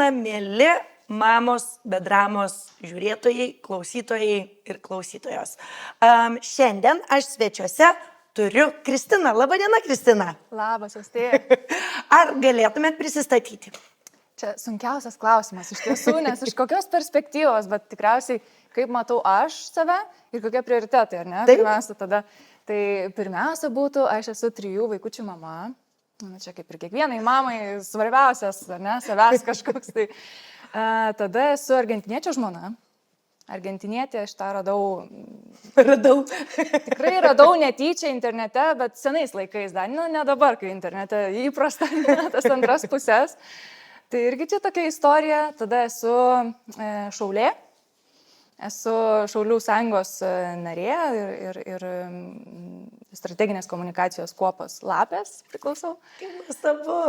Diena, mėly mamos, bedramos žiūrėtojai, klausytojai ir klausytojos. Šiandien aš svečiuose turiu Kristiną. Labą dieną, Kristina. Labas, Austėja. Ar galėtumėt prisistatyti? Čia sunkiausias klausimas iš tiesų, nes iš kokios perspektyvos, bet tikriausiai kaip matau aš save ir kokie prioritetai, ar ne? Taip. Pirmiausia, tada. Tai pirmiausia būtų, aš esu 3 vaikučių mama. Čia kaip ir kiekvienai mamai svarbiausias, ar ne, savęs kažkoks. Tai, tada esu argentiniečio žmona. Argentinietė, aš tą radau. Tikrai radau netyčia internete, bet senais laikais dar, ne dabar, kai internete įprasta, tas antras pusės. Tai irgi čia tokia istorija. Tada esu šaulė. Esu Šaulių sąjungos narė ir strateginės komunikacijos kuopos lapės priklausau. Kaip nuostabu.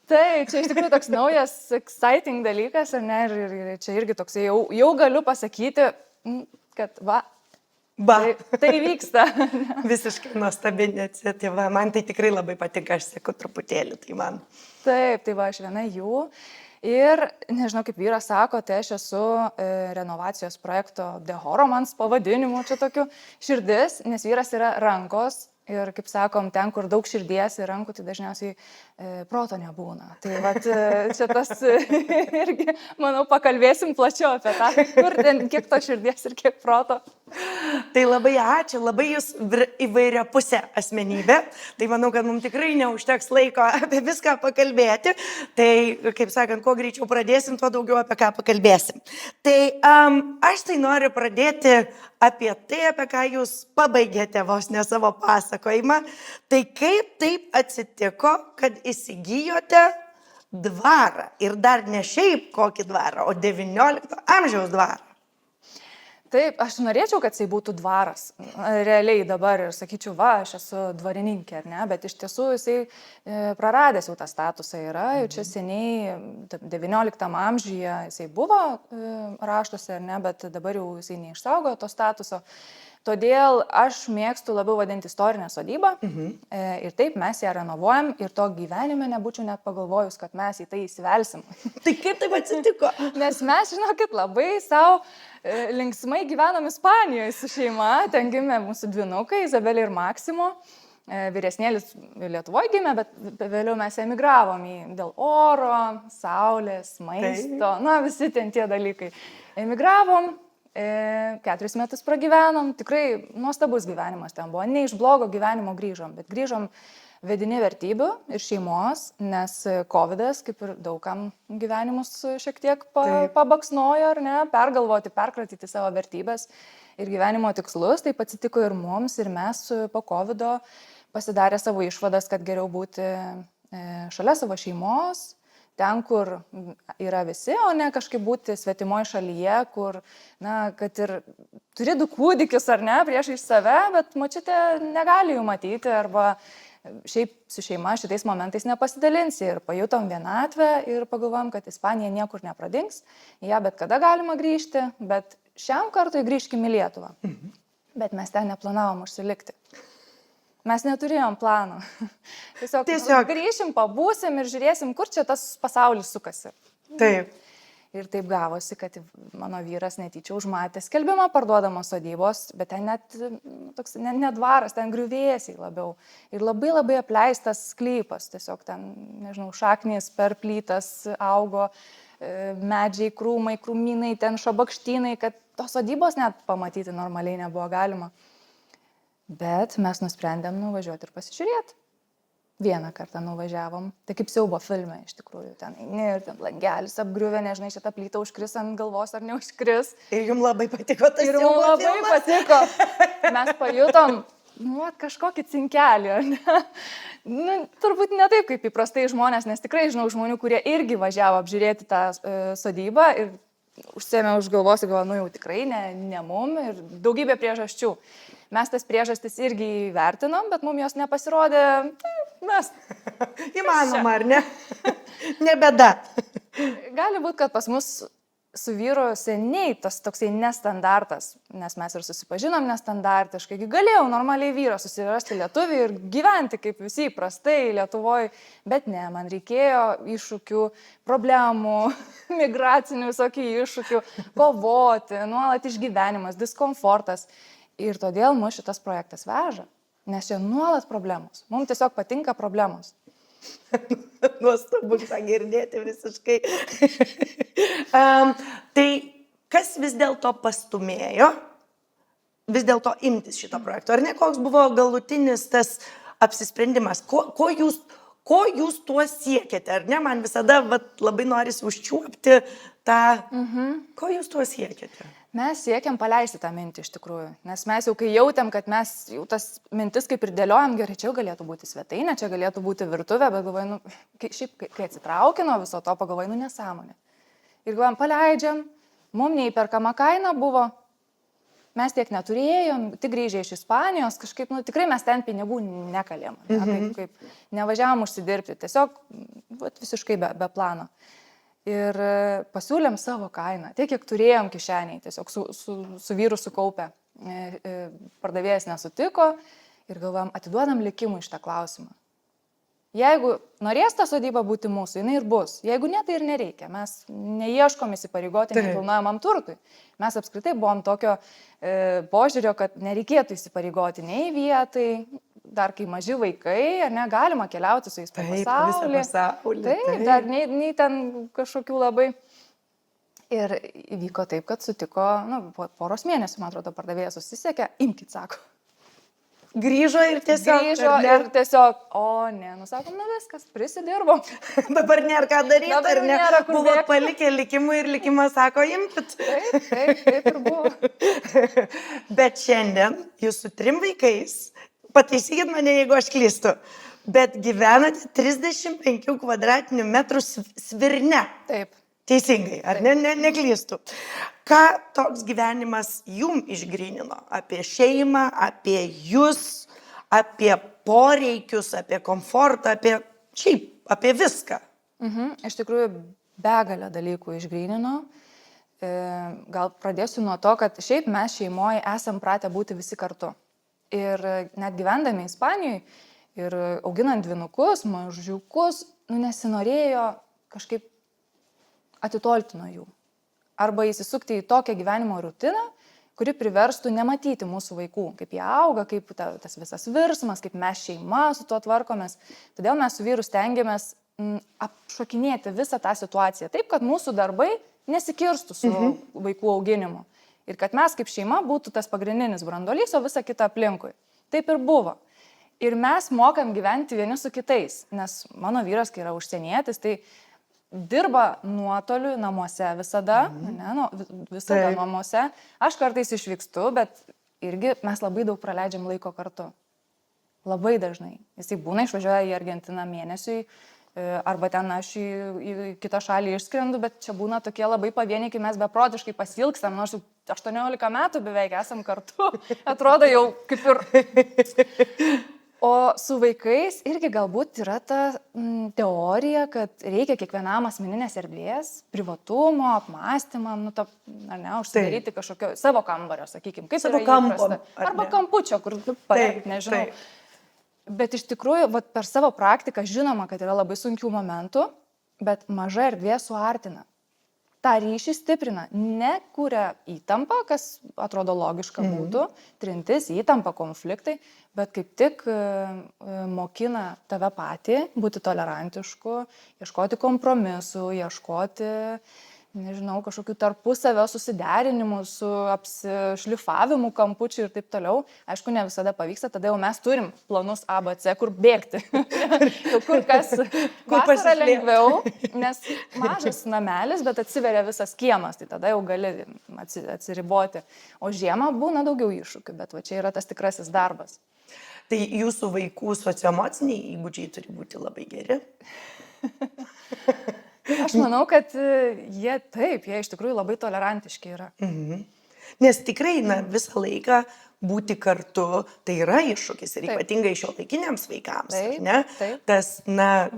Tai čia iš tikrųjų toks naujas, exciting dalykas, ar ne? Ir čia irgi toks jau galiu pasakyti, kad tai vyksta. Visiškai nuostabi iniciatyva. Man tai tikrai labai patinka, aš seku truputėlį, tai man. Taip, tai aš viena jų. Ir, nežinau, kaip vyras sako, tai aš esu renovacijos projekto Dehoromans pavadinimu, čia tokiu širdis, nes vyras yra rankos. Ir, kaip sakom, ten, kur daug širdies ir rankų, tai dažniausiai proto nebūna. Tai vat, čia tas irgi, manau, pakalbėsim plačiau apie tą, kur ten kiek to širdies ir kiek proto. Tai labai ačiū, labai jūs įvairia pusė asmenybė. Tai manau, kad mums tikrai neužteks laiko apie viską pakalbėti. Tai, kaip sakant, kuo greičiau pradėsim, tuo daugiau apie ką pakalbėsim. Tai aš tai noriu pradėti apie tai, apie ką jūs pabaigėte vos ne savo pasakojimą. Tai kaip taip atsitiko, kad įsigijote dvarą ir dar ne šiaip kokį dvarą, o 19 amžiaus dvarą? Taip, aš norėčiau, kad tai būtų dvaras. Realiai dabar ir sakyčiau, aš esu dvarininkė, ar ne, bet iš tiesų jisai praradęs jau tą statusą yra, jau čia seniai 19 amžiuje jisai buvo raštuose, ar ne, bet dabar jau jisai neišsaugojo to statuso. Todėl aš mėgstu labiau vadinti istorinę sodybą ir taip mes ją renovuojam ir to gyvenime nebūčiau net pagalvojus, kad mes į tai įsivelsim. Tai kaip taip atsitiko? Nes mes, žinokit, labai savo linksmai gyvenom Ispanijoje su šeima, ten gimė mūsų dvynukai, Izabelė ir Maksimo. Vyresnėlis Lietuvoje gimė, bet vėliau mes emigravom dėl oro, saulės, maisto, visi ten tie dalykai. Emigravom. 4 metus pragyvenom, tikrai nuostabus gyvenimas ten buvo, ne iš blogo gyvenimo grįžom, bet grįžom vedini vertybių ir šeimos, nes COVIDas, kaip ir daugam gyvenimus šiek tiek pabaksnojo, ar ne, pergalvoti, perkratyti savo vertybės ir gyvenimo tikslus, taip atsitiko ir mums, ir mes po COVIDo pasidarė savo išvadas, kad geriau būti šalia savo šeimos, ten, kur yra visi, o ne kažkaip būti svetimoje šalyje, kur, kad ir turi 2 kūdikius ar ne, priešais save, bet močiutė negali jų matyti, arba šiaip su šeima šitais momentais nepasidalinsi. Ir pajutom vienatvę ir pagalvojom, kad Ispanija niekur nepradings, ją bet kada galima grįžti, bet šiam kartui grįžkim į Lietuvą. Bet mes ten neplanavom užsilikti. Mes neturėjom plano. Tiesiog grįšim, pabūsim ir žiūrėsim, kur čia tas pasaulis sukasi. Taip. Ir taip gavosi, kad mano vyras netyčia užmatė skelbimą parduodamos sodybos, bet ten net toks ne dvaras, ten griuvėsiai labiau. Ir labai labai apleistas sklypas, tiesiog ten, nežinau, šaknys per plytas augo, medžiai, krūmai, krūmynai, ten šabakštynai, kad tos sodybos net pamatyti normaliai nebuvo galima. Bet mes nusprendėm nuvažiuoti ir pasižiūrėti. Vieną kartą nuvažiavom. Tai kaip siaubo filme, iš tikrųjų. Ten langelis apgriuvė, nežinai, šitą plytą užkris ant galvos ar neužkris. Ir jums labai patiko tas siaubo filmas? Ir labai patiko. Mes pajutom, kažkokį cinkelį. Turbūt ne taip, kaip įprastai žmonės, nes tikrai žinau žmonių, kurie irgi važiavo apžiūrėti tą sodybą ir užsėmė už galvos ir galvoju, jau tikrai ne mum ir daugybė priežasčių. Mes tas priežastis irgi įvertinom, bet mums jos nepasirodė, mes. Įmanoma, ar ne? Ne bėda. Gali būti, kad pas mus su vyru seniai tas toksai nestandartas, nes mes ir susipažinom nestandartiškai, galėjau normaliai vyrą susirasti lietuvį ir gyventi kaip visi įprastai Lietuvoje, bet ne, man reikėjo iššūkių, problemų, migracinių visokių iššūkių, kovoti, nuolat išgyvenimas, diskomfortas. Ir todėl mus šitas projektas veža, nes čia nuolat problemos. Mums tiesiog patinka problemos. Nuostabu tą girdėti visiškai. Tai kas vis dėlto pastumėjo, vis dėlto imtis šito projekto? Ar ne, koks buvo galutinis tas apsisprendimas? Ko jūs tuo siekėte? Ar ne, man visada labai norisi užčiuopti tą, ko jūs tuo siekėte? Mes siekiam paleisti tą mintį iš tikrųjų, nes mes jau kai jautėm, kad mes jau tas mintis kaip ir dėliojam, gerai, čia galėtų būti svetainė, čia galėtų būti virtuvė, bet galvoju, kai atsitraukė nuo viso to, pagalvoju, nesąmonė. Ir galvojam, paleidžiam, mums neįperkama kaina buvo, mes tiek neturėjom, tik grįžę iš Ispanijos, kažkaip, tikrai mes ten pinigų nekalėm, kaip nevažiavom užsidirbti, tiesiog visiškai be plano. Ir pasiūlėm savo kainą, tiek kiek turėjom kišeniai, tiesiog su vyru sukaupę. Pardavėjas nesutiko ir galvojam, atiduodam likimui šitą klausimą. Jeigu norės ta sodyba būti mūsų, jinai ir bus. Jeigu ne, tai ir nereikia. Mes neieškom įsipareigoti nekilnojamam turtui. Mes apskritai buvom tokio požiūrio, kad nereikėtų įsipareigoti nei vietai, dar kai maži vaikai, ar ne, galima keliauti su jais po pasaulį. Taip, dar nei ten kažkokių labai. Ir įvyko taip, kad sutiko, po poros mėnesių, man atrodo, pardavėjas susisiekė, imkit, sako. Grįžo ir tiesiog, o ne, sakom, viskas, prisidirbom. Dabar nėra ką daryti, ar ne? Buvo palikę likimui ir likimas sako, imkit. Taip ir buvo. Bet šiandien jūs su 3 vaikais, pataisykit mane, jeigu aš klystu, bet gyvenate 35 kvadratinių metrų Svirne. Taip. Teisingai, ar neklystu? Ką toks gyvenimas jum išgrynino? Apie šeimą, apie jūs, apie poreikius, apie komfortą, apie viską? Iš tikrųjų, begalę dalykų išgrynino. Gal pradėsiu nuo to, kad šiaip mes šeimoje esam pratę būti visi kartu. Ir net gyvendami Ispanijoje ir auginant dvynukus, mažiukus, nesinorėjo kažkaip atitolti nuo jų. Arba įsisukti į tokią gyvenimo rutiną, kuri priverstų nematyti mūsų vaikų, kaip jie auga, kaip tas visas virsmas, kaip mes šeima su tuo tvarkomės. Todėl mes su vyru stengiamės apšokinėti visą tą situaciją taip, kad mūsų darbai nesikirstų su vaikų auginimu. Ir kad mes kaip šeima būtų tas pagrindinis branduolys, o visa kita aplinkui. Taip ir buvo. Ir mes mokam gyventi vieni su kitais, nes mano vyras, kai yra užsienietis, tai dirba nuotoliu namuose visada, visada namuose. Aš kartais išvykstu, bet irgi mes labai daug praleidžiam laiko kartu. Labai dažnai. Jisai būna išvažiuoja į Argentiną mėnesiui, arba ten aš į kitą šalį išskrendu, bet čia būna tokie labai pavieniai, kai mes beprotiškai pasilgstam, nors 18 metų beveik esam kartu. Atrodo jau kaip ir... O su vaikais irgi galbūt yra ta teorija, kad reikia kiekvienam asmeninės erdvės, privatumo, apmąstymam, užsidaryti kažkokio savo kambario, sakykime, kaip savo yra įprasta. Arba kampučio, kur nežinau. Bet iš tikrųjų, per savo praktiką žinoma, kad yra labai sunkių momentų, bet maža erdvė suartina. Ta ryšį stiprina, nekuria įtampą, kas atrodo logiška būtų, trintis, įtampa, konfliktai, bet kaip tik mokina tave patį būti tolerantišku, ieškoti kompromisų, ieškoti, nežinau, kažkokių tarpusavio susiderinimų su apsišlifavimu kampučių ir taip toliau. Aišku, ne visada pavyksta, tada jau mes turim planus A, B, C, kur bėgti. Kur kas vasarą lengviau, nes mažas namelis, bet atsiveria visas kiemas, tai tada jau gali atsiriboti. O žiemą būna daugiau iššūkių, bet va čia yra tas tikrasis darbas. Tai jūsų vaikų socioemociniai įgūdžiai turi būti labai geri? Aš manau, kad jie iš tikrųjų labai tolerantiški yra. Nes tikrai visą laiką būti kartu, tai yra iššūkis ir Taip. ypatingai šiuolaikiniams vaikams, ar Taip, ne? taip. Tas,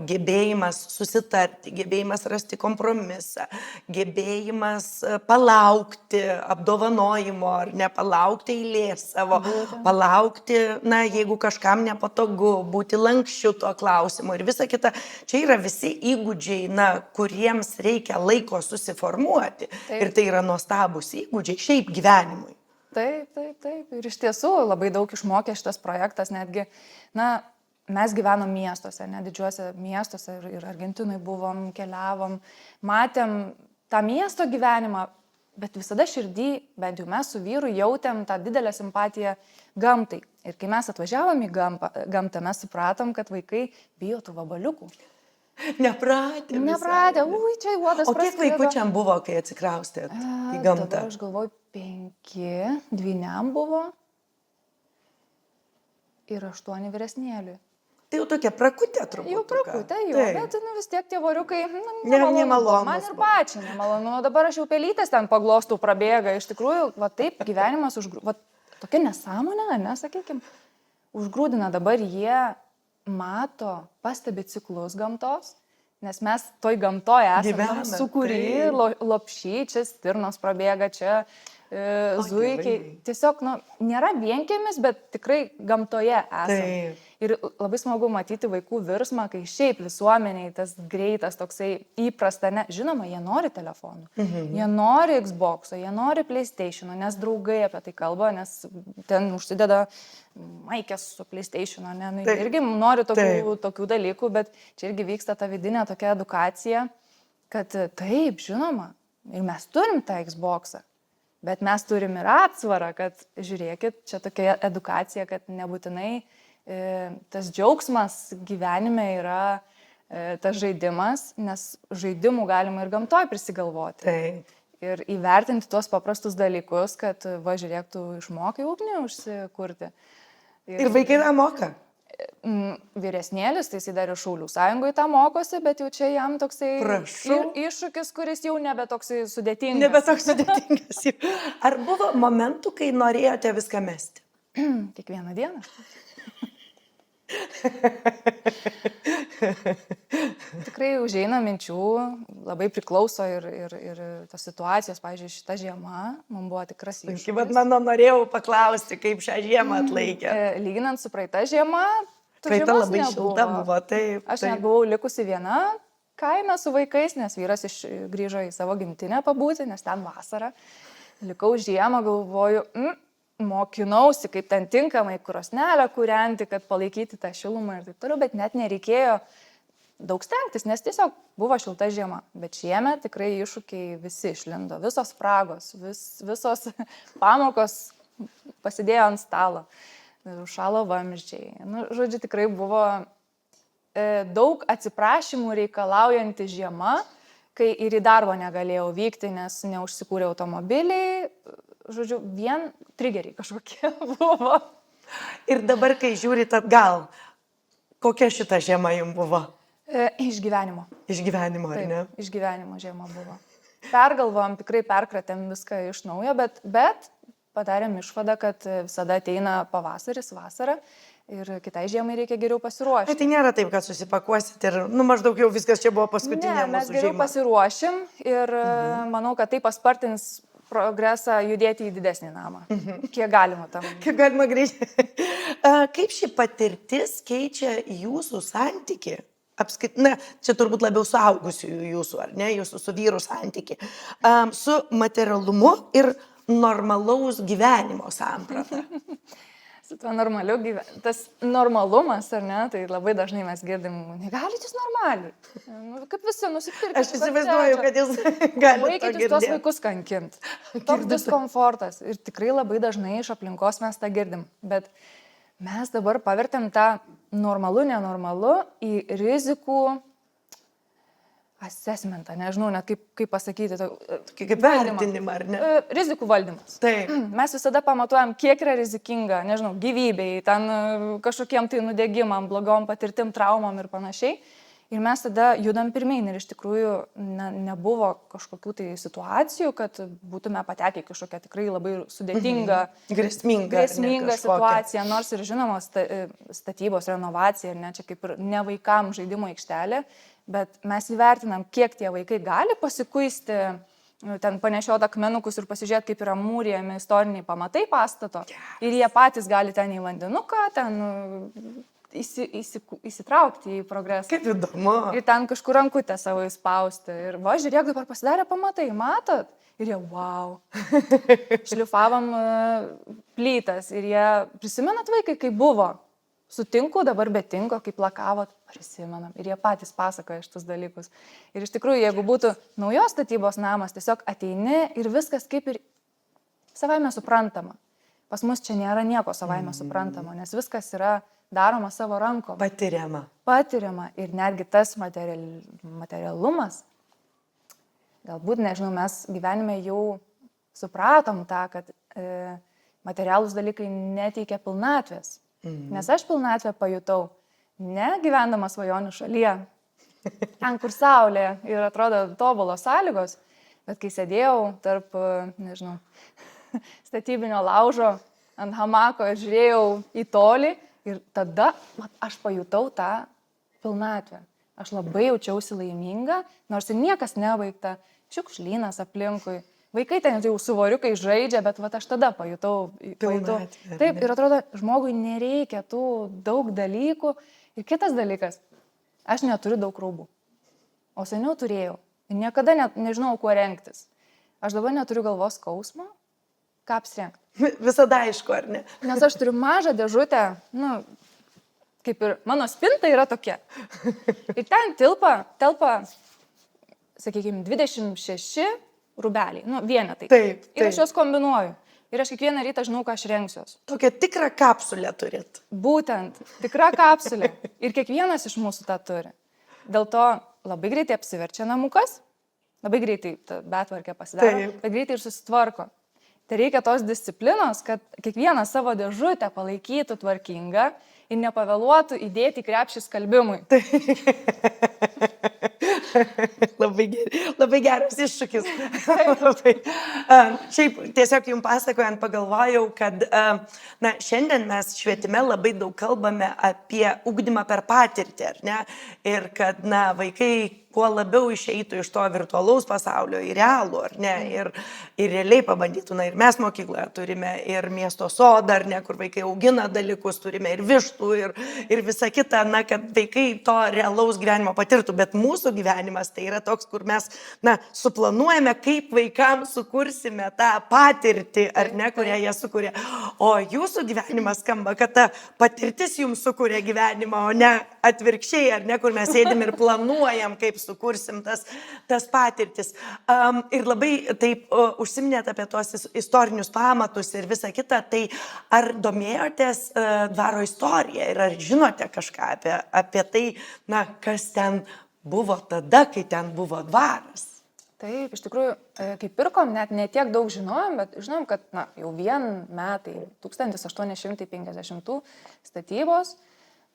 gebėjimas susitarti, gebėjimas rasti kompromisą, gebėjimas palaukti apdovanojimo ar nepalaukti eilės savo, palaukti, jeigu kažkam nepatogu, būti lankščiu tuo klausimu ir visa kita. Čia yra visi įgūdžiai, kuriems reikia laiko susiformuoti. Taip. Ir tai yra nuostabūs įgūdžiai šiaip gyvenimui. Taip. Ir iš tiesų labai daug išmokė šitas projektas, netgi, mes gyvenom miestuose, didžiuose miestuose ir Argentinai buvom, keliavom, matėm tą miesto gyvenimą, bet visada širdį, bent jau mes su vyru jautėm tą didelę simpatiją gamtai. Ir kai mes atvažiavom į gamtą, mes supratom, kad vaikai bijo tų vabaliukų. Nepratę, čia uodas praskrido. O kiek vaikučiam buvo, kai atsikraustėt į gamtą? Dabar aš galvoju, 5, 2 buvo ir 8 vyresnėliui. Tai jau tokia prakutė turbūt. Jau prakutė, bet vis tiek tie voriukai, nemalonu. Man ir pačiai nemalonu. Dabar aš jau pelytės ten paglostų prabėga. Iš tikrųjų, taip, gyvenimas tokia nesąmonė, nesakykim, užgrūdina. Dabar jie mato, pastebi ciklus gamtos, nes mes toj gamtoje esame sukūry, lopšy, čia stirnos prabėga, čia zuikiai. Tiesiog, nėra vienkiemis, bet tikrai gamtoje esame. Ir labai smagu matyti vaikų virsmą, kai šiaip visuomeniai tas greitas toksai įprasta, žinoma, jie nori telefonų, jie nori Xbox'o, jie nori PlayStation'o, nes draugai apie tai kalba, nes ten užsideda maikės su PlayStation'o, irgi nori tokių dalykų, bet čia irgi vyksta ta vidinė tokia edukacija, kad taip, žinoma, ir mes turim tą Xbox'ą, bet mes turim ir atsvarą, kad žiūrėkit, čia tokia edukacija, kad nebūtinai tas džiaugsmas gyvenime yra tas žaidimas, nes žaidimų galima ir gamtoj prisigalvoti. Taip. Ir įvertinti tuos paprastus dalykus, kad žiūrėk, tu išmokai ugnį užsikurti. Ir vaikai tą moka? Vyresnėlis, tai jis dar ir Šaulių sąjungoje tą mokosi, bet jau čia jam toksai iššūkis, kuris jau nebe toksai sudėtingas. Nebe toks sudėtingas. Ar buvo momentų, kai norėjote viską mesti? Kiekvieną dieną. Tikrai užeina minčių, labai priklauso ir tos situacijos, pavyzdžiui, šita žiema, man buvo tikras iššūkis. Bet norėjau paklausti, kaip šią žiemą atlaikė. Lyginant su praeita žiema, praeita labai šilta buvo, taip. Aš net buvau likusi viena kaime su vaikais, nes vyras grįžo į savo gimtinę pabūti, nes ten vasara. Likau žiemą, galvoju, mokinausi, kaip ten tinkamai krosnelę kūrenti, kad palaikyti tą šilumą ir taip toliau, bet net nereikėjo daug stengtis, nes tiesiog buvo šilta žiema. Bet šiemet tikrai iššūkiai visi išlindo, visos spragos, visos pamokos pasidėjo ant stalo, šalo vamzdžiai. Žodžiu, tikrai buvo daug atsiprašymų reikalaujanti žiema, kai ir į darbą negalėjau vykti, nes neužsikūrė automobiliai. Žodžiu, vien trigeriai kažkokie buvo. Ir dabar, kai žiūrit atgal, kokia šita žiema jums buvo? Išgyvenimo. Išgyvenimo, ar ne? Taip, išgyvenimo žiema buvo. Pergalvojom, tikrai perkratėm viską iš naujo, bet padarėm išvadą, kad visada ateina pavasaris, vasara ir kitai žiemai reikia geriau pasiruošti. Tai nėra taip, kad susipakuosit ir maždaug jau viskas čia buvo paskutinė mūsų žiema. Mes geriau pasiruošim ir manau, kad tai paspartins progresą judėti į didesnį namą. Kiek galima tam. Kiek galima greičiau. Kaip ši patirtis keičia jūsų santykį? Čia turbūt labiau suaugusiųjų jūsų, ar ne, jūsų su vyru santykį. Su materialumu ir normalaus gyvenimo samprata. Su tuo normaliu gyvenimu. Tas normalumas, ar ne, tai labai dažnai mes girdim, negalite jūs normaliai. Kaip visi nusipirkti. Aš įsivaizduoju, kad jūs galite. Laikytis tuos vaikus kankinti. Toks diskomfortas. Ir tikrai labai dažnai iš aplinkos mes tą girdim. Bet mes dabar pavertėm tą normalu, nenormalu į rizikų assessmentą, nežinau net kaip pasakyti. Kaip vertinimą, ar ne? Rizikų valdymas. Taip. Mes visada pamatuojam, kiek yra rizikinga, nežinau, gyvybei, ten kažkokiem tai nudegimam, blogom patirtim, traumom ir panašiai. Ir mes tada judam pirmyn ir iš tikrųjų nebuvo kažkokių tai situacijų, kad būtume patekę į kažkokią tikrai labai sudėtingą, grėsmingą situaciją, nors ir žinoma statybos renovacija, ir ne čia kaip ir ne vaikam žaidimo aikštelė, bet mes įvertinam, kiek tie vaikai gali pasikuisti, ten panešioti akmenukus ir pasižiūrėti, kaip yra mūrijami istoriniai pamatai pastato. Ir jie patys gali ten į vandenuką, ten įsitraukti į progresą. Kaip įdomu. Ir ten kažkur rankutę savo įspausti. Ir va, žiūrėk, dabar pasidarė pamatai, matot? Ir jie, wow. Šliufavom plytas. Ir jie, prisimenat vaikai, kaip buvo? Sutinku, dabar betinko, kaip lakavot, prisimenam. Ir jie patys pasakoja šitus dalykus. Ir iš tikrųjų, jeigu būtų naujos statybos namas, tiesiog ateini ir viskas kaip ir savaime suprantama. Pas mus čia nėra nieko savaime suprantama, nes viskas yra daroma savo rankom. Patiriama. Ir netgi tas materialumas, galbūt, nežinau, mes gyvenime jau supratom tą, kad materialūs dalykai neteikia pilnatvės. Nes aš pilnatvę pajutau ne gyvendama svajonių šalyje, ten, kur saulė ir atrodo tobulos sąlygos, bet kai sėdėjau tarp, nežinau, statybinio laužo ant hamako ir žiūrėjau į tolį ir tada aš pajutau tą pilnatvę. Aš labai jaučiausi laiminga, nors ir niekas nebaigta, šiukšlynas aplinkui. Vaikai ten jau su voriukai žaidžia, bet aš tada pajutau. Taip, ir atrodo, žmogui nereikia tų daug dalykų. Ir kitas dalykas, aš neturiu daug rūbų, o seniau turėjau. Ir niekada nežinau, kuo rengtis. Aš dabar neturiu galvos skausmo, ką apsirengti. Visada aišku, ar ne? Nes aš turiu mažą dėžutę, kaip ir mano spinta yra tokia. Ir ten telpa, sakykime, 26 rūbeliai, vienetai. Taip. Ir aš juos kombinuoju. Ir aš kiekvieną rytą žinau, ką aš rengsiuos. Tokią tikrą kapsulę turit. Būtent, tikra kapsulė. Ir kiekvienas iš mūsų tą turi. Dėl to labai greitai apsiverčia namukas, labai greitai betvarkė pasidaro, bet greitai ir susitvarko. Tai reikia tos disciplinos, kad kiekvieną savo dėžutę palaikytų tvarkingą ir nepavėluotų įdėti krepšį skalbimui. Labai geras iššūkis. Šiaip tiesiog jums pasakojant pagalvojau, kad šiandien mes švietime labai daug kalbame apie ugdymą per patirtį, ar ne? Ir kad vaikai kuo labiau išeitų iš to virtualaus pasaulio į realų, ar ne? Ir realiai pabandytų, ir mes mokykloje turime ir miesto sodą, ar ne, kur vaikai augina dalykus, turime ir vištų, ir visa kita, kad vaikai to realaus gyvenimo patirtų, bet mūsų gyvenimas tai yra toks, kur mes, suplanuojame, kaip vaikams sukursime tą patirtį, ar ne, kurią jie sukuria. O jūsų gyvenimas skamba, kad ta patirtis jums sukuria gyvenimą, o ne atvirkščiai, ar ne, kur mes sėdim ir planuojam, kaip sukursim tas patirtis. Ir labai taip užsiminėt apie tos istorinius pamatus ir visą kitą, tai ar domėjotės dvaro istoriją ir ar žinote kažką apie tai, kas ten buvo tada, kai ten buvo dvaras? Taip, iš tikrųjų, kai pirkom, net netiek daug žinojom, bet žinom, kad jau metai 1850 statybos,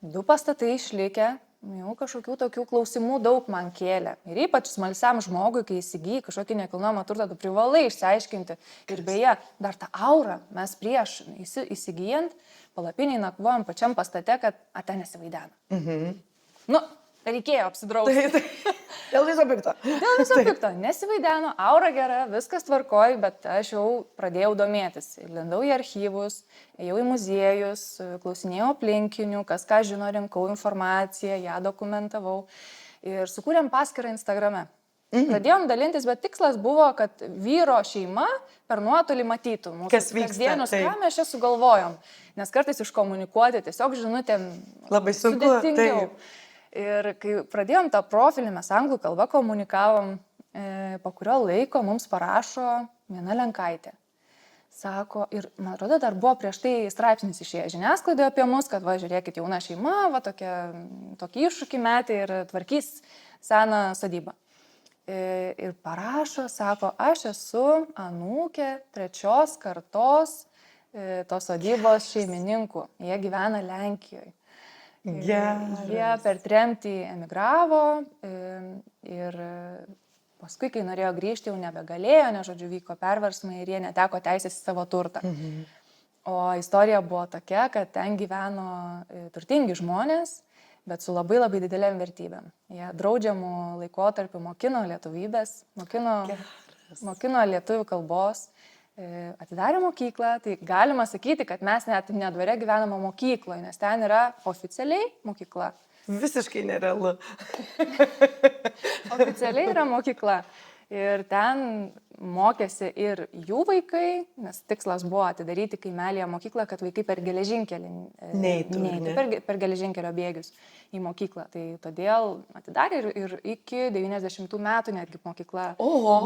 2 pastatai išlikę, jau kažkokių tokių klausimų daug man kėlė. Ir ypač smalsiam žmogui, kai įsigyji kažkokį nekilnojamą turtą, tu privalai išsiaiškinti. Ir beje, dar tą aurą mes prieš įsigyjant palapiniai nakvojom pačiam pastate, kad ten nesivaidena. Reikėjo apsidrausti. Dėl viso pikto. Dėl viso pikto. Nesivaideno, aura gera, viskas tvarkoj, bet aš jau pradėjau domėtis. Lindau į archyvus, ėjau į muziejus, klausinėjau aplinkinių, kas ką žino, rinkau informaciją, ją dokumentavau. Ir sukūrėm paskyrą Instagrame. Pradėjom dalintis, bet tikslas buvo, kad vyro šeima per nuotolį matytų mūsų kasdienius, ką mes čia sugalvojom. Nes kartais iškomunikuoti tiesiog žinutėm labai sunku. Sudėtingiau. Ir kai pradėjom tą profilį, mes anglų kalbą komunikavom, po kurio laiko mums parašo viena lenkaitė. Sako, ir man atrodo, dar buvo prieš tai straipsnis išėję žiniasklaidoje apie mus, kad žiūrėkit, jauna šeima, tokį iššūkį metė ir tvarkys seną sodybą. Ir parašo, sako, aš esu anūkė 3 kartos tos sodybos šeimininkų, jie gyvena Lenkijoje. Jie per tremtį emigravo ir paskui, kai norėjo grįžti, jau nebegalėjo, nes, žodžiu, vyko perversmai ir jie neteko teisės į savo turtą. O istorija buvo tokia, kad ten gyveno turtingi žmonės, bet su labai labai didelėm vertybėm. Jie draudžiamų laikotarpių mokino lietuvybės, mokino lietuvių kalbos, atidarė mokyklą, tai galima sakyti, kad mes net nedvare gyvename mokykloje, nes ten yra oficialiai mokykla. Visiškai nerealu. Oficialiai yra mokykla. Ir ten mokėsi ir jų vaikai, nes tikslas buvo atidaryti kaimelėje mokyklą, kad vaikai per geležinkelį neitų per geležinkelio bėgius į mokyklą. Tai todėl atidarė ir iki 90 metų netgi mokykla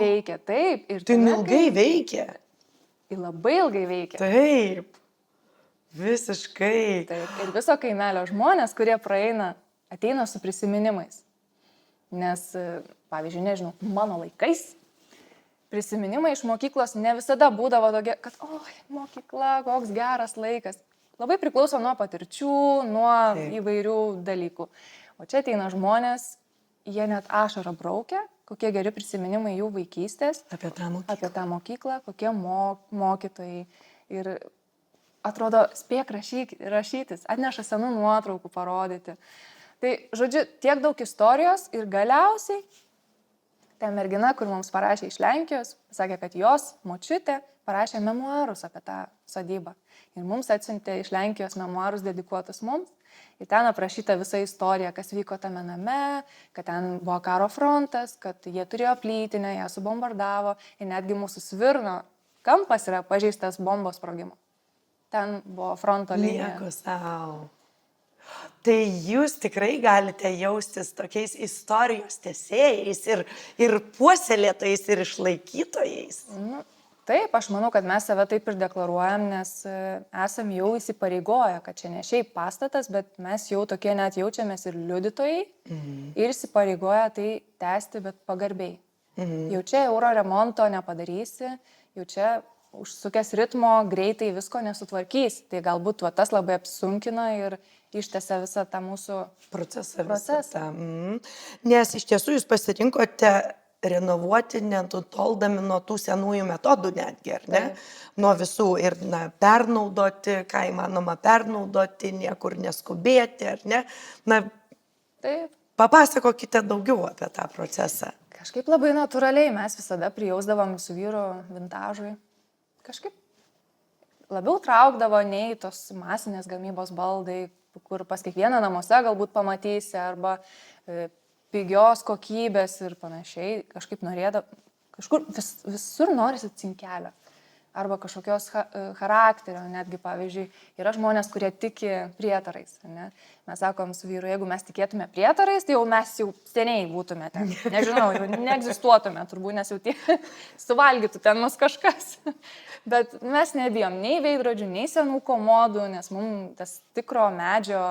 veikė. Taip. Ir tai ilgai veikė. Ir labai ilgai veikė. Taip. Visiškai. Taip. Ir viso kaimelio žmonės, kurie praeina, ateina su prisiminimais. Nes, pavyzdžiui, nežinau, mano laikais prisiminimai iš mokyklos ne visada būdavo tokie, kad, mokykla, koks geras laikas. Labai priklauso nuo patirčių, nuo įvairių dalykų. O čia ateina žmonės, jie net ašarą braukia, kokie geri prisiminimai jų vaikystės. Apie tą mokyklą, kokie mokytojai. Ir atrodo, spėk rašytis, atneša senų nuotraukų parodyti. Tai, žodžiu, tiek daug istorijos ir galiausiai ta mergina, kur mums parašė iš Lenkijos, sakė, kad jos močiutė parašė memuarus apie tą sodybą. Ir mums atsiuntė iš Lenkijos memuarus dedikuotus mums. Ir ten aprašyta visa istorija, kas vyko tame name, kad ten buvo karo frontas, kad jie turėjo plytinę, ją subombardavo ir netgi mūsų Svirno kampas yra pažeistas bombos sprogimo. Ten buvo fronto linija. Nieko savo. Tai jūs tikrai galite jaustis tokiais istorijos tęsėjais ir puoselėtojais ir išlaikytojais. Taip, aš manau, kad mes save taip ir deklaruojam, nes esam jau įsipareigoję, kad čia ne šiaip pastatas, bet mes jau tokie net jaučiamės ir liudytojai ir įsipareigoję tai tęsti, bet pagarbiai. Jau čia euro remonto nepadarysi, jau čia užsukęs ritmo greitai visko nesutvarkys. Tai galbūt tas labai apsunkina ir ištęsia visą tą mūsų procesą. Nes iš tiesų jūs pasirinkote renovuoti nenutoldami nuo tų senųjų metodų netgi, ar ne? Nuo visų ir pernaudoti, ką įmanoma pernaudoti, niekur neskubėti, ar ne? Taip. Papasakokite daugiau apie tą procesą. Kažkaip labai natūraliai mes visada prijausdavom su vyru vintažui. Kažkaip labiau traukdavo nei tos masinės gamybos baldai, kur pas kiekvieną namuose galbūt pamatysi, arba pigios kokybės ir panašiai. Kažkaip norėdavo, visur norisi cinkelio. Arba kažkokios charakterio, netgi, pavyzdžiui, yra žmonės, kurie tiki prietarais. Ne? Mes sakom su vyru, jeigu mes tikėtume prietarais, tai jau mes jau seniai būtume ten. Nežinau, jau neegzistuotume, turbūt, nes jau suvalgytų ten mus kažkas. Bet mes nebijom nei veidrodžių, nei senų komodų, nes mums tas tikro medžio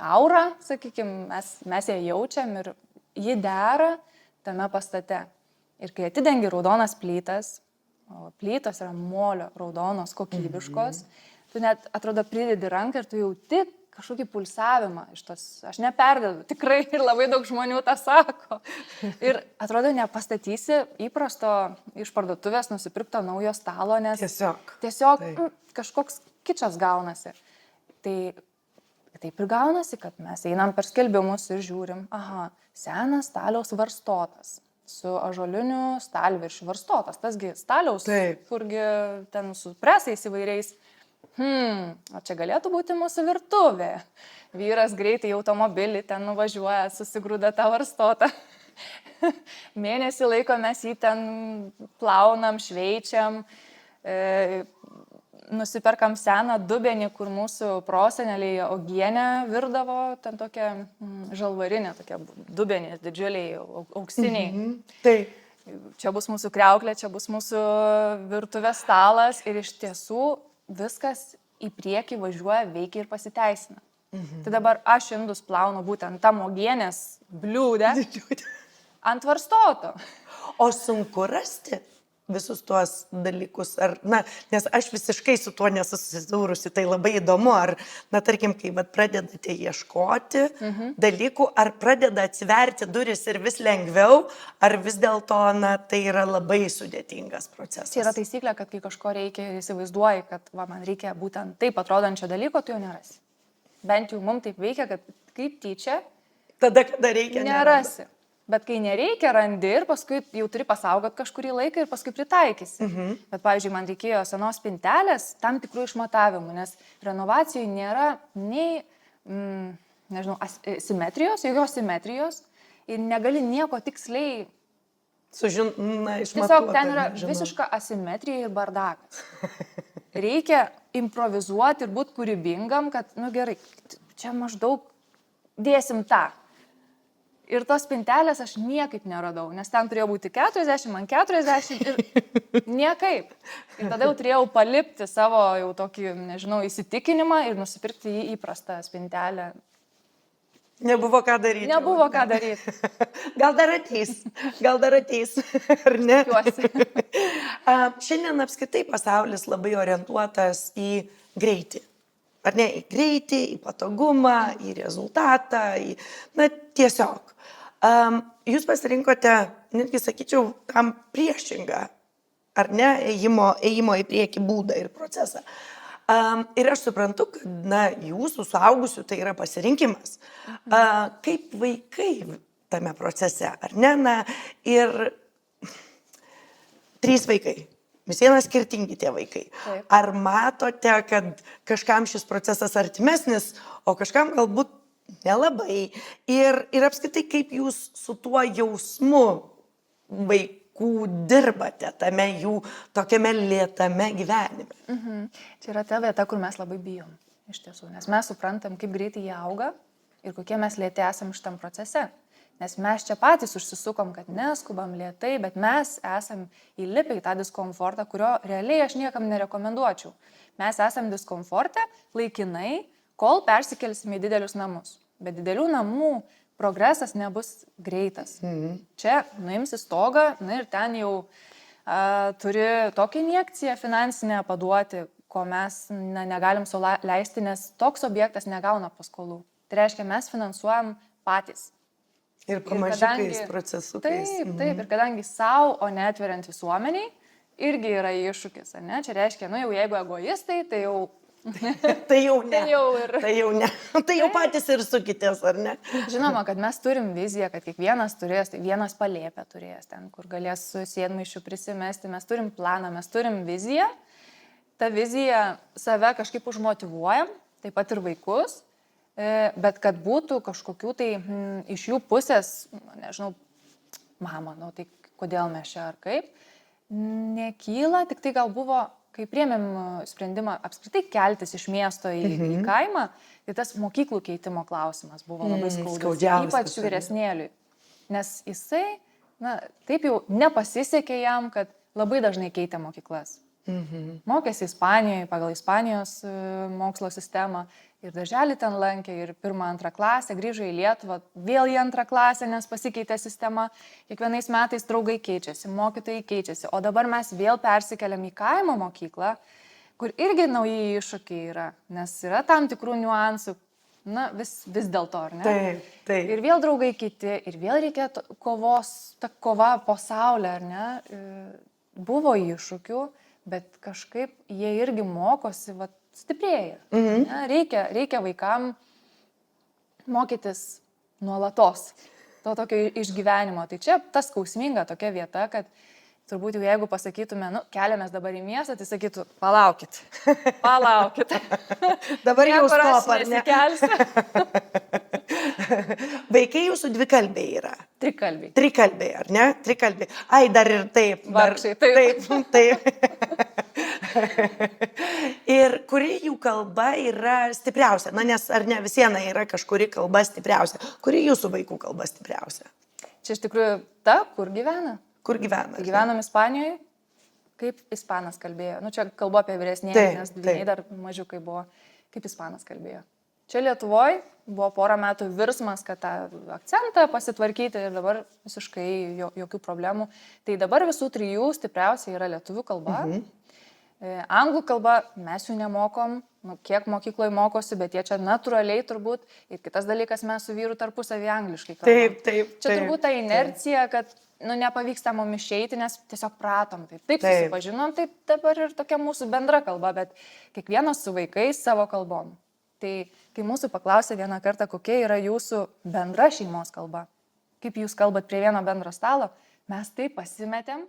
aura, sakykime, mes ją jaučiam ir ji dera tame pastate. Ir kai atidengi raudonas plytas, o plytos yra molio raudonos, kokybiškos, tu net atrodo pridedi ranką ir tu jauti kažkokį pulsavimą iš tos, aš neperdedu, tikrai ir labai daug žmonių tą sako. Ir atrodo nepastatysi įprasto iš parduotuvės nusipirkto naujo stalo, nes tiesiog kažkoks kičas gaunasi. Tai taip ir gaunasi, kad mes einam per skelbimus ir žiūrim, senas staliaus varstotas. Su ąžuoliniu stalviršiu varstotas, tasgi staliaus, kurgi ten su presais įvairiais. O čia galėtų būti mūsų virtuvė. Vyras greitai į automobilį ten nuvažiuoja, susigrūda tą varstotą. Mėnesį laiko mes jį ten plaunam, šveičiam, nusiperkam seną dubenį, kur mūsų proseneliai uogienę virdavo, ten tokia žalvarinė, tokia dubenė, didžiuliai, auksiniai. Taip. Čia bus mūsų kriauklė, čia bus mūsų virtuvės stalas ir iš tiesų viskas į priekį važiuoja, veikia ir pasiteisina. Tai dabar aš indus plaunu būtent tam uogienės bliūdę ant varstoto. O sunku rasti visus tuos dalykus, nes aš visiškai su tuo nesusidūrusi, tai labai įdomu, ar, tarkim, kai pradedate ieškoti dalykų, ar pradeda atsiverti duris ir vis lengviau, ar vis dėlto, tai yra labai sudėtingas procesas. Tai yra taisyklė, kad kai kažko reikia ir įsivaizduoji, kad man reikia būtent taip atrodančio dalyko, tu jo nerasi. Bent jau mums taip veikia, kad kaip tyčia, tada, kada reikia, nerasi. Bet kai nereikia, randi ir paskui jau turi pasaugot kažkurį laiką ir paskui pritaikysi. Bet, pavyzdžiui, man reikėjo senos spintelės tam tikrų išmatavimų, nes renovacijai nėra nei, simetrijos, jokios simetrijos ir negali nieko tiksliai. Išmatuoti. Tiesiog ten yra visiška asimetrija ir bardakas. Reikia improvizuoti ir būti kūrybingam, kad, gerai, čia maždaug dėsim tą. Ir tos spintelės aš niekaip neradau, nes ten turėjo būti 40 ant 40 ir niekaip. Ir tada jau turėjau palipti savo jau tokį, įsitikinimą ir nusipirkti jį įprastą spintelę. Nebuvo ką daryti. Nebuvo ką daryti. Gal dar ateis, ar ne? Tikiuosi. Šiandien apskritai pasaulis labai orientuotas į greitį. Ar ne, į greitį, į patogumą, į rezultatą, tiesiog. Jūs pasirinkote, netgi sakyčiau, tam priešingą, ar ne, ėjimo į priekį būdą ir procesą. Ir aš suprantu, kad jūsų suaugusių tai yra pasirinkimas. Kaip vaikai tame procese, ar ne? Ir 3 vaikai. Vis vienas skirtingi tie vaikai. Taip. Ar matote, kad kažkam šis procesas artimesnis, o kažkam galbūt nelabai? Ir apskritai, kaip jūs su tuo jausmu vaikų dirbate tame jų tokiame lėtame gyvenime? Čia yra ta vieta, kur mes labai bijom, iš tiesų. Nes mes suprantam, kaip greitai jie auga ir kokie mes lėti esam šitam procese. Nes mes čia patys užsisukom, kad neskubam lėtai, bet mes esam įlipę į tą diskomfortą, kurio realiai aš niekam nerekomenduočiau. Mes esam diskomforte laikinai, kol persikelsim į didelius namus. Bet didelių namų progresas nebus greitas. Čia nuimsi stogą, ir ten jau turi tokią injekciją finansinę paduoti, ko mes negalim leisti, nes toks objektas negauna paskolų. Tai reiškia, mes finansuojam patys. Ir pamažikais procesukais. Taip, ir kadangi savo, o neatveriant visuomeniai, irgi yra iššūkis, ar ne? Čia reiškia, jau jeigu egoistai, tai jau... Tai jau ne. Tai jau Taip. patys ir sukitės, ar ne? Žinoma, kad mes turim viziją, kad kiekvienas turės, tai vienas palėpę turės ten, kur galės su sėdmaišiu prisimesti. Mes turim planą, mes turim viziją. Ta vizija save kažkaip užmotyvuojam, taip pat ir vaikus. Bet kad būtų kažkokių tai iš jų pusės, mama, tai kodėl mes čia ar kaip, nekyla, tik tai gal buvo, kai priėmėm sprendimą apskritai keltis iš miesto į kaimą, tai tas mokyklų keitimo klausimas buvo labai skaudus, ypač vyresnėliui. Nes jisai, taip jau nepasisekė jam, kad labai dažnai keitė mokyklas. Mokėsi Ispanijoje, pagal Ispanijos mokslo sistemą. Ir darželį ten lankė, ir 1-2 klasę, grįžo į Lietuvą, vėl į 2 klasę, nes pasikeitė sistema. Kiekvienais metais draugai keičiasi, mokytojai keičiasi. O dabar mes vėl persikeliam į kaimo mokyklą, kur irgi nauji iššūkiai yra, nes yra tam tikrų niuansų, vis dėlto, ar ne? Taip. Ir vėl draugai kiti, ir vėl reikia ta kova po saulę, ar ne? Buvo iššūkių, bet kažkaip jie irgi mokosi, stiprėja. Reikia vaikam mokytis nuolatos to tokio išgyvenimo. Tai čia ta skausminga tokia vieta, kad turbūt jau jeigu pasakytume, keliamės dabar į miestą, tai sakytų, palaukit. Dabar jau stop, ar ne? Nesikelsi. Vaikai jūsų dvikalbiai yra. Trikalbiai. Trikalbiai, ar ne? Trikalbiai. Ai, dar ir taip. Vargšai, taip. Ir kuri jų kalba yra stipriausia? Nes ar ne visiena yra kažkuri kalba stipriausia? Kuri jūsų vaikų kalba stipriausia? Čia iš tikrųjų ta, kur gyvena. Kur gyvena? Tai gyvenom Ispanijoje, kaip ispanas kalbėjo. Čia kalbu apie vyresnėlį, nes dvyniai dar mažiukai buvo. Kaip ispanas kalbėjo. Čia Lietuvoje buvo porą metų virsmas, kad tą akcentą pasitvarkyti ir dabar visiškai jokių problemų. Tai dabar visų trijų stipriausiai yra lietuvių kalba. Anglų kalba mes jų nemokom, kiek mokykloje mokosi, bet jie čia natūraliai turbūt. Ir kitas dalykas, mes su vyru tarpusavį angliškai kalbam. Taip. Čia turbūt ta inercija, kad nepavyksta mum išeiti, nes tiesiog pratom. Taip susipažinom, taip dabar ir tokia mūsų bendra kalba, bet kiekvienas su vaikais savo kalbom. Tai kai mūsų paklausė vieną kartą, kokia yra jūsų bendra šeimos kalba, kaip jūs kalbat prie vieno bendro stalo, mes taip pasimetėm.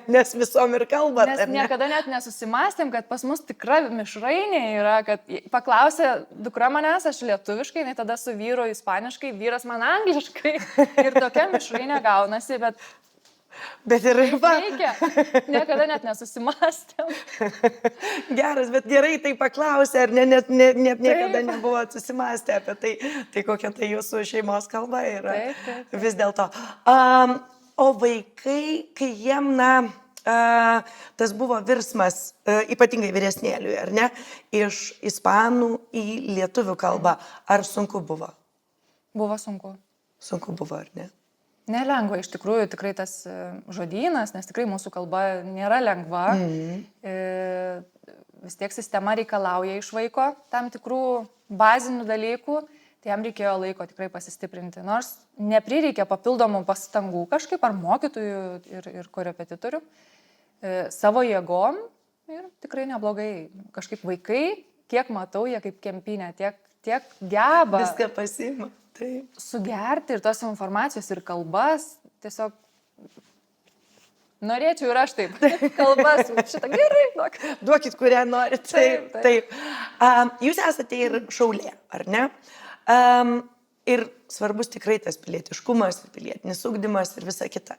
Nes visom ir kalbat. Nes niekada net nesusimastėm, kad pas mus tikra mišrainė yra, kad paklausė dukra manęs, aš lietuviškai, tai tada su vyru ispaniškai, vyras man angliškai. Ir tokia mišrainė gaunasi, bet ir reikia. Niekada net nesusimastėm. Geras, bet gerai tai paklausė, ar net niekada nebuvo susimastę apie tai, tai kokia tai jūsų šeimos kalba yra. Taip. Vis dėlto. O vaikai, kai jiem, tas buvo virsmas, ypatingai vyresnėliui, ar ne, iš ispanų į lietuvių kalbą, ar sunku buvo? Buvo sunku. Sunku buvo, ar ne? Nelengva, iš tikrųjų, tikrai tas žodynas, nes tikrai mūsų kalba nėra lengva. Vis tiek sistema reikalauja iš vaiko tam tikrų bazinių dalykų. Tai jam reikėjo laiko tikrai pasistiprinti, nors neprireikė papildomų pastangų kažkaip ar mokytojų ir korepetitorių savo jėgom ir tikrai neblogai. Kažkaip vaikai, kiek matau, jie kaip kempinė, tiek geba viską pasiima. Taip. Sugerti ir tos informacijos ir kalbas, tiesiog norėčiau ir aš taip. Kalbas, šitą gerai, duokit, kurią norit. Taip. Jūs esate ir šaulė, ar ne? Ir svarbus tikrai tas pilietiškumas, pilietinis ugdymas ir visa kita.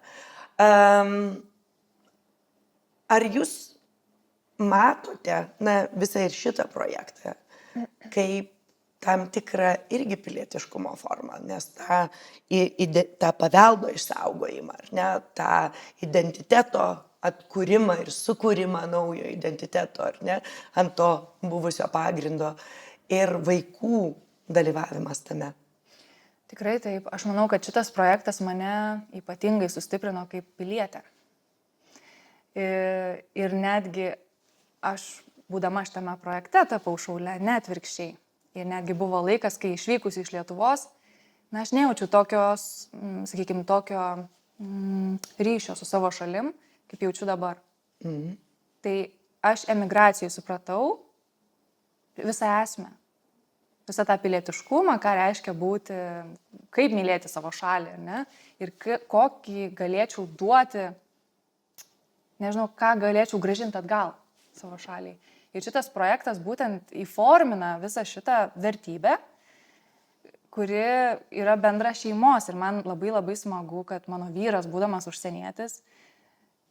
Ar jūs matote visą ir šitą projektą kaip tam tikrą irgi pilietiškumo formą, nes tą paveldo išsaugojimą, ar ne, tą identiteto atkūrimą ir sukūrimą naujo identiteto, ar ne, ant to buvusio pagrindo ir vaikų dalyvavimas tame. Tikrai taip. Aš manau, kad šitas projektas mane ypatingai sustiprino kaip pilietę. Ir netgi aš, būdama šitame projekte, tapau šaulė, ne atvirkščiai. Ir netgi buvo laikas, kai išvykus iš Lietuvos, aš nejaučiu tokios, sakykime, tokio ryšio su savo šalim, kaip jaučiu dabar. Tai aš emigracijai supratau visą esmę. Visą tą pilietiškumą, ką reiškia būti, kaip mylėti savo šalį, ne? Ir kokį galėčiau duoti, nežinau, ką galėčiau grąžinti atgal savo šaliai. Ir šitas projektas būtent įformina visą šitą vertybę, kuri yra bendra šeimos. Ir man labai labai smagu, kad mano vyras, būdamas užsienietis,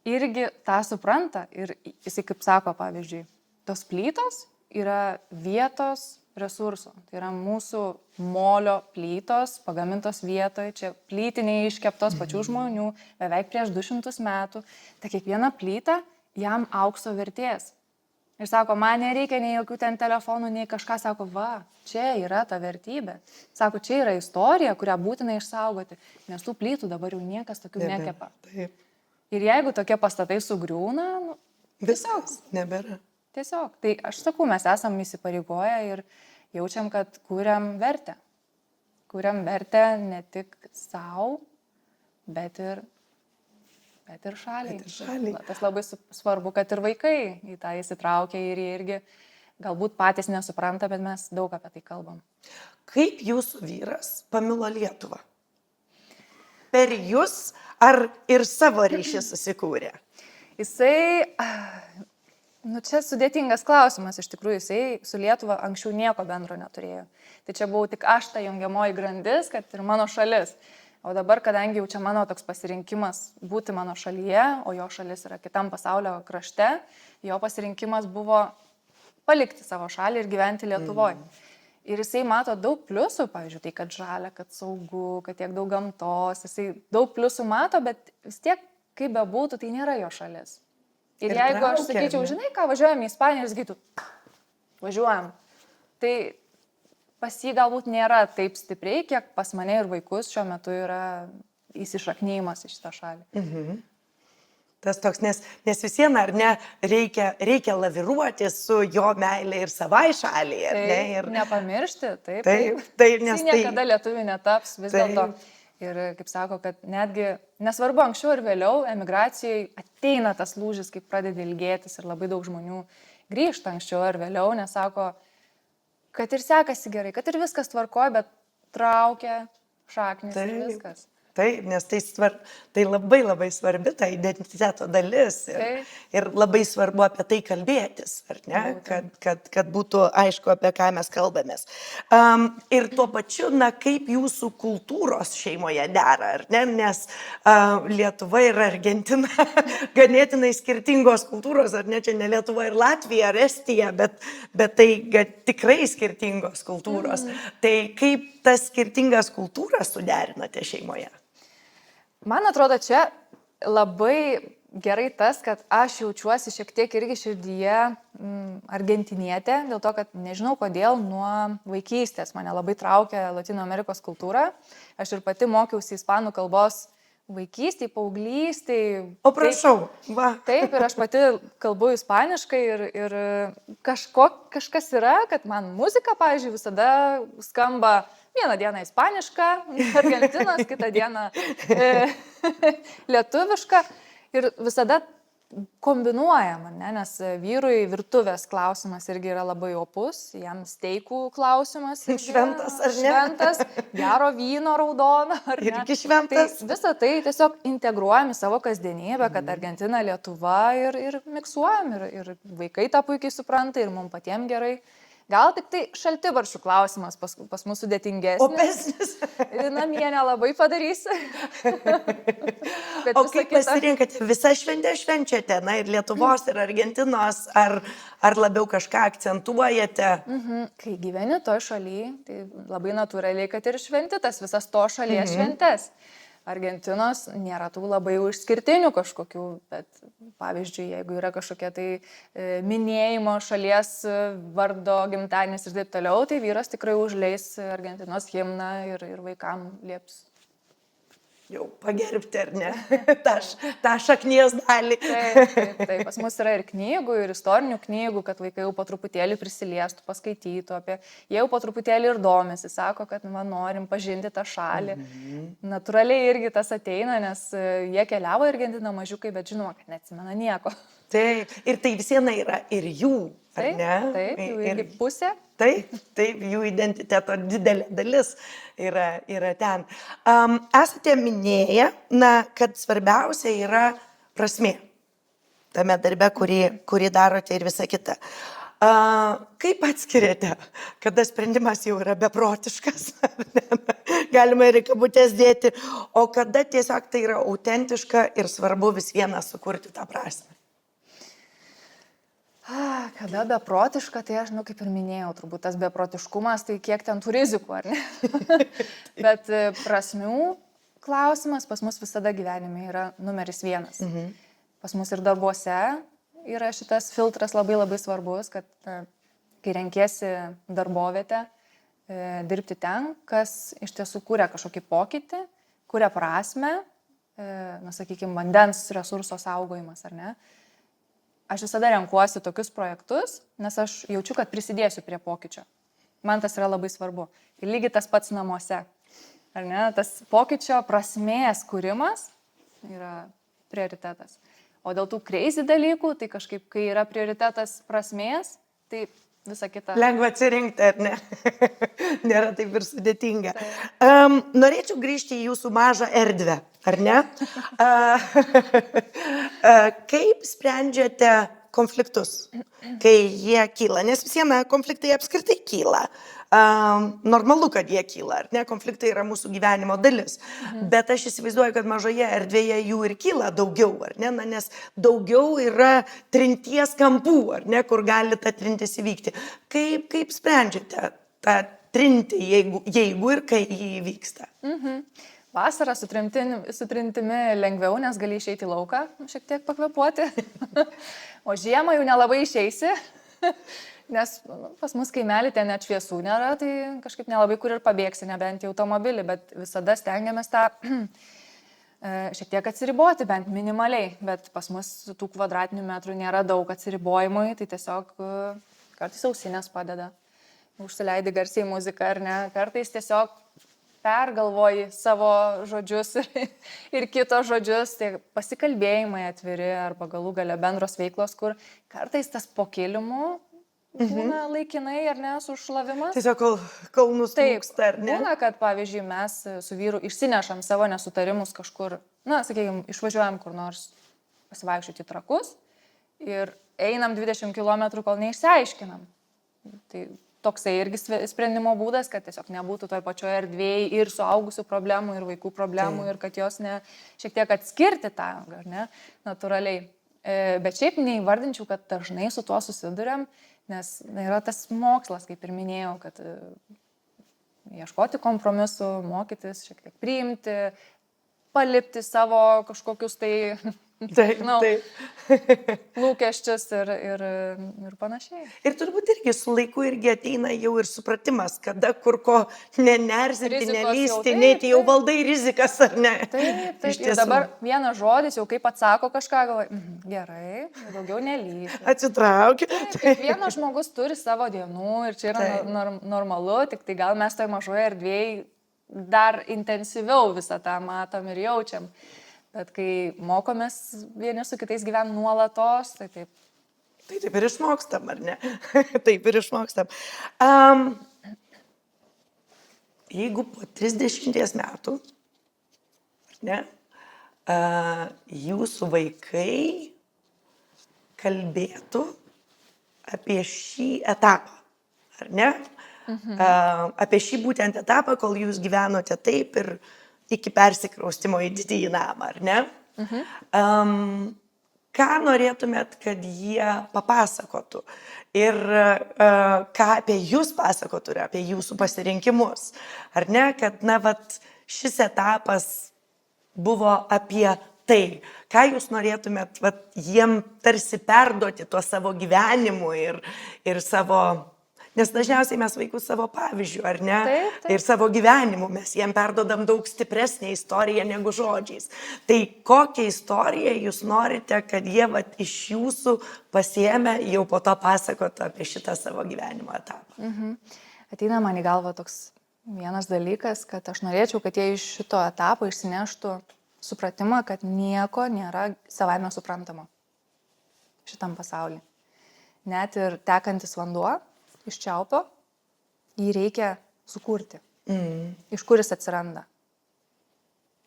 irgi tą supranta. Ir jisai, kaip sako, pavyzdžiui, tos plytos yra vietos resursų. Tai yra mūsų molio plytos, pagamintos vietoje, čia plytiniai iškeptos pačių žmonių, beveik prieš 200 metų. Tai kiekviena plyta jam aukso vertės. Ir sako, man nereikia nei jokių ten telefonų, nei kažką, sako, va, čia yra ta vertybė. Sako, čia yra istorija, kurią būtina išsaugoti, nes tų plytų dabar jau niekas tokių nekepa. Taip. Ir jeigu tokie pastatai sugriūna, viskas nebėra. Tiesiog, tai aš sakau, mes esam įsipareigoję ir jaučiam, kad kūriam vertę. Kūriam vertę ne tik savo, bet ir šaliai. Tas labai svarbu, kad ir vaikai į tą įsitraukia ir jie irgi galbūt patys nesupranta, bet mes daug apie tai kalbam. Kaip jūsų vyras pamilo Lietuvą? Per jūs ar ir savo ryšį susikūrė? Jisai... čia sudėtingas klausimas, iš tikrųjų, jisai su Lietuva anksčiau nieko bendro neturėjo. Tai čia buvau tik aš ta jungiamoji grandis, kad ir mano šalis. O dabar, kadangi jau čia mano toks pasirinkimas būti mano šalyje, o jo šalis yra kitam pasaulio krašte, jo pasirinkimas buvo palikti savo šalį ir gyventi Lietuvoje. Ir jisai mato daug pliusų, pavyzdžiui, tai kad žalia, kad saugu, kad tiek daug gamtos, jisai daug pliusų mato, bet vis tiek, kaip bebūtų, tai nėra jo šalis. Ir jeigu aš sakyčiau, žinai ką, važiuojam į Ispaniją, ir sakytų, važiuojam. Tai pas jį galbūt nėra taip stipriai, kiek pas mane ir vaikus šiuo metu yra įsišaknyjimas į šitą šalį. Tas toks, nes vis viena, ar ne, reikia laviruoti su jo meilė ir savai šaliai, ar ne? Ir nepamiršti, taip. Nes jis niekada lietuvių netaps vis dėlto. Ir kaip sako, kad netgi, nesvarbu, anksčiau ir vėliau, emigracijai ateina tas lūžis, kai pradedi ilgėtis ir labai daug žmonių grįžta anksčiau ir vėliau, nes sako, kad ir sekasi gerai, kad ir viskas tvarkoja, bet traukia šaknis ir viskas. Taip, nes tai labai labai svarbi ta identiteto dalis ir labai svarbu apie tai kalbėtis, ar ne, kad būtų aišku, apie ką mes kalbamės. Ir tuo pačiu, kaip jūsų kultūros šeimoje dera, ar ne, nes Lietuva ir Argentina ganėtinai skirtingos kultūros, ar ne, čia ne Lietuva ir Latvija, ar Estija, bet tai tikrai skirtingos kultūros. Tai kaip tas skirtingas kultūras suderinate šeimoje? Man atrodo, čia labai gerai tas, kad aš jaučiuosi šiek tiek irgi širdyje argentinietė, dėl to, kad nežinau kodėl nuo vaikystės mane labai traukia Latino Amerikos kultūra. Aš ir pati mokiausi ispanų kalbos vaikystėj, paauglystėj. O prašau, va. Taip, ir aš pati kalbu ispaniškai ir kažkas yra, kad man muzika, pavyzdžiui, visada skamba vieną dieną ispaniška, Argentinos, kitą dieną lietuviška ir visada kombinuojama, nes vyrui virtuvės klausimas irgi yra labai opus, jam steikų klausimas šventas, ar ne? Šventas, gero vyno raudono, ar ne? Irgi šventas. Tai visą tai tiesiog integruojam į savo kasdienybę, kad Argentina, Lietuva ir miksuojam ir vaikai tą puikiai supranta ir mums patiems gerai. Gal tik tai šaltibarščių klausimas pas mūsų sudėtingesnis. Opesnis. Namie nelabai padarysi. O kaip pasirinkate, visą šventę švenčiate, ir Lietuvos, ir Argentinos, ar labiau kažką akcentuojate? Kai gyveni toj šaly, tai labai natūraliai, kad ir šventi tas visas to šalies šventes. Argentinos nėra tų labai išskirtinių kažkokių, bet pavyzdžiui, jeigu yra kažkokia tai minėjimo šalies vardo gimtadienis ir taip toliau, tai vyras tikrai užleis Argentinos himną ir vaikam lieps. Jau pagerbti, ar ne? tą šaknies dalį. Taip, pas mus yra ir knygų, ir istorinių knygų, kad vaikai jau po truputėlį prisiliestų, paskaitytų apie, jie jau po truputėlį ir domisi, sako, kad norim pažinti tą šalį. Natūraliai irgi tas ateina, nes jie keliavo į Argentiną mažiukai, bet žinoma, kad neatsimena nieko. Taip, ir tai vis viena yra ir jų, ar ne? Taip, jų irgi pusė. Taip, jų identiteto didelė dalis yra ten. Esate minėję, kad svarbiausia yra prasmė tame darbe, kurį darote ir visa kita. Kaip atskiriate, kada sprendimas jau yra beprotiškas, galima ir į kabutės dėti, o kada tiesiog tai yra autentiška ir svarbu vis vieną sukurti tą prasmę? Kada beprotiška, tai aš, kaip ir minėjau, turbūt tas beprotiškumas, tai kiek ten tų rizikų, ar ne? Bet prasmių klausimas pas mus visada gyvenime yra numeris 1. Pas mus ir darbuose yra šitas filtras labai labai svarbus, kad kai renkiesi darbovietę, dirbti ten, kas iš tiesų kuria kažkokį pokytį, kuria prasmę, sakykime, vandens resurso saugojimas, ar ne? Aš visada renkuosi tokius projektus, nes aš jaučiu, kad prisidėsiu prie pokyčio. Man tas yra labai svarbu. Ir lygiai tas pats namuose. Ar ne? Tas pokyčio prasmės kūrimas yra prioritetas. O dėl tų crazy dalykų, tai kažkaip, kai yra prioritetas prasmės, tai visa kita. Lengva atsirinkti, ar ne? Nėra taip ir sudėtinga. Norėčiau grįžti į jūsų mažą erdvę, ar ne? Kaip sprendžiate konfliktus, kai jie kyla? Nes vis viena konfliktai apskritai kyla. Normalu, kad jie kyla, ar ne? Konfliktai yra mūsų gyvenimo dalis. Bet aš įsivaizduoju, kad mažoje erdvėje jų ir kyla daugiau, ar ne? Nes daugiau yra trinties kampų, ar ne? Kur gali ta trintis įvykti. Kaip sprendžiate tą trintį, jeigu ir kai jį įvyksta? Vasarą su trintimi lengviau, nes gali išeiti į lauką, šiek tiek pakvepuoti. O žiemą jau nelabai išeisi. Nes pas mus kaimelį ten net šviesų nėra, tai kažkaip nelabai kur ir pabėgsi, nebent į automobilį, bet visada stengiamės tą šiek tiek atsiriboti, bent minimaliai, bet pas mus tų kvadratinių metrų nėra daug atsiribojimui, tai tiesiog kartais ausinės padeda, užsileidi garsiai muziką ar ne, kartais tiesiog pergalvoji savo žodžius ir kitos žodžius, tai pasikalbėjimai atviri arba galų gale bendros veiklos, kur kartais tas po kilimu būna laikinai ar ne, sušlavimas. Tiesiog kol nuslūgsta, ar ne? Būna, kad pavyzdžiui mes su vyru išsinešam savo nesutarimus kažkur, na, sakykime, išvažiuojam kur nors pasivaikščioti į Trakus ir einam 20 km, kol neišsiaiškinam. Tai toksai irgi sprendimo būdas, kad tiesiog nebūtų toj pačioje erdvėje ir suaugusių problemų, ir vaikų problemų, ir kad jos šiek tiek atskirti tą, ar ne, natūraliai. Bet šiaip neįvardinčiau, kad dažnai su tuo susiduriam, nes yra tas mokslas, kaip ir minėjau, kad ieškoti kompromisų, mokytis, šiek tiek priimti, palipti savo kažkokius tai lūkesčius ir panašiai. Ir turbūt irgi su laiku irgi ateina jau ir supratimas, kada kur ko nenerzinti, nelysti, neiti, jau valdai rizikas ar ne. Taip. Ir dabar vienas žodis, jau kaip atsako kažką, galvoju, gerai, daugiau nelysti. Atsitraukiu. Kiekvienas žmogus turi savo dienų ir čia yra normalu, tik tai gal mes toj mažoje erdvėje dar intensyviau visą tą matom ir jaučiam. Bet kai mokomės vieni su kitais gyventi nuolatos, tai taip. Tai taip ir išmokstam, ar ne? Taip ir išmokstam. Jeigu po 30 metų, ar ne, jūsų vaikai kalbėtų apie šį etapą, ar ne? Apie šį būtent etapą, kol jūs gyvenote taip ir iki persikraustimo į didįjį namą, ar ne? Ką norėtumėt, kad jie papasakotų? Ir ką apie jūs pasakotų ir apie jūsų pasirinkimus? Ar ne, kad, šis etapas buvo apie tai, ką jūs norėtumėt jiem tarsi perduoti tuo savo gyvenimu ir savo... Nes dažniausiai mes vaikus savo pavyzdžių, ar ne? Taip. Ir savo gyvenimu mes jiem perdodam daug stipresnę istoriją negu žodžiais. Tai kokią istoriją jūs norite, kad jie iš jūsų pasiėmę jau po to pasakotų apie šitą savo gyvenimo etapą? Ateina man į galvą toks vienas dalykas, kad aš norėčiau, kad jie iš šito etapo išsineštų supratimą, kad nieko nėra savaime suprantama šitam pasaulyje. Net ir tekantis vanduo iš čiaupo, jį reikia sukurti. Iš kur jis atsiranda.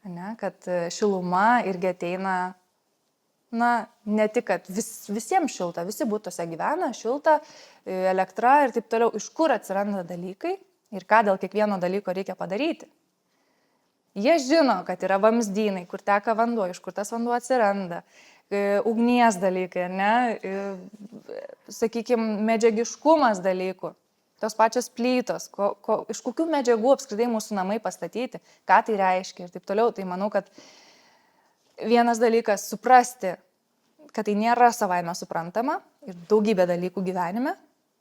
Ne, kad šiluma irgi ateina, ne tik, kad visiems šilta, visi būtuose gyvena, šilta, elektra ir taip toliau, iš kur atsiranda dalykai ir ką dėl kiekvieno dalyko reikia padaryti. Jie žino, kad yra vamzdynai, kur teka vanduo, iš kur tas vanduo atsiranda, ugnies dalykai, sakykime, medžiagiškumas dalykų, tos pačios plytos, iš kokių medžiagų apskritai mūsų namai pastatyti, ką tai reiškia ir taip toliau. Tai manau, kad vienas dalykas suprasti, kad tai nėra savaime suprantama ir daugybė dalykų gyvenime,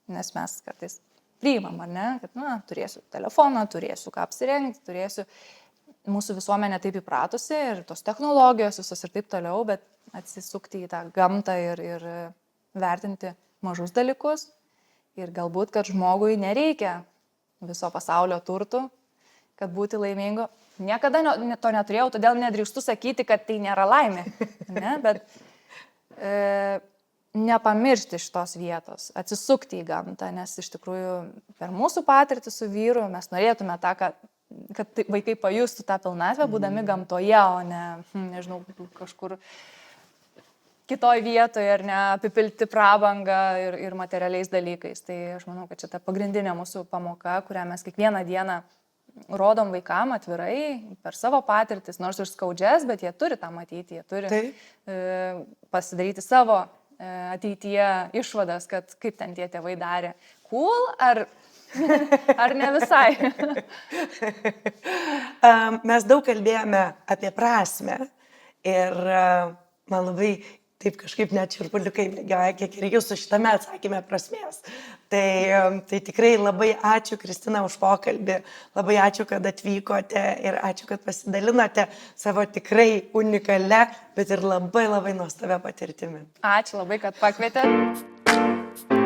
nes mes kartais priimam, ar ne, kad turėsiu telefoną, turėsiu ką apsirengti, mūsų visuomenė taip įpratusi ir tos technologijos visos ir taip toliau, bet atsisukti į tą gamtą ir vertinti mažus dalykus ir galbūt, kad žmogui nereikia viso pasaulio turtų, kad būti laimingu. Niekada to neturėjau, todėl nedrįstu sakyti, kad tai nėra laimė, ne? Bet nepamiršti šitos vietos, atsisukti į gamtą, nes iš tikrųjų per mūsų patirtį su vyru mes norėtume tą, kad vaikai pajustų tą pilnatvę, būdami gamtoje, o ne, nežinau, kažkur kitoj vietoje ar ne, apipilti prabangą ir materialiais dalykais. Tai aš manau, kad čia ta pagrindinė mūsų pamoka, kurią mes kiekvieną dieną rodom vaikam atvirai per savo patirtis, nors ir skaudžias, bet jie turi tą matyti, jie turi pasidaryti savo ateityje išvadas, kad kaip ten tie tėvai darė. Cool ar ne visai? Mes daug kalbėjome apie prasmę ir man labai taip kažkaip net šiurpuliukai bėgioja, kiek ir jūsų šitame atsakymė prasmės. Tai tikrai labai ačiū, Kristina, už pokalbį, labai ačiū, kad atvykote ir ačiū, kad pasidalinote savo tikrai unikalią, bet ir labai labai nuostabią patirtimi. Ačiū labai, kad pakvietėte.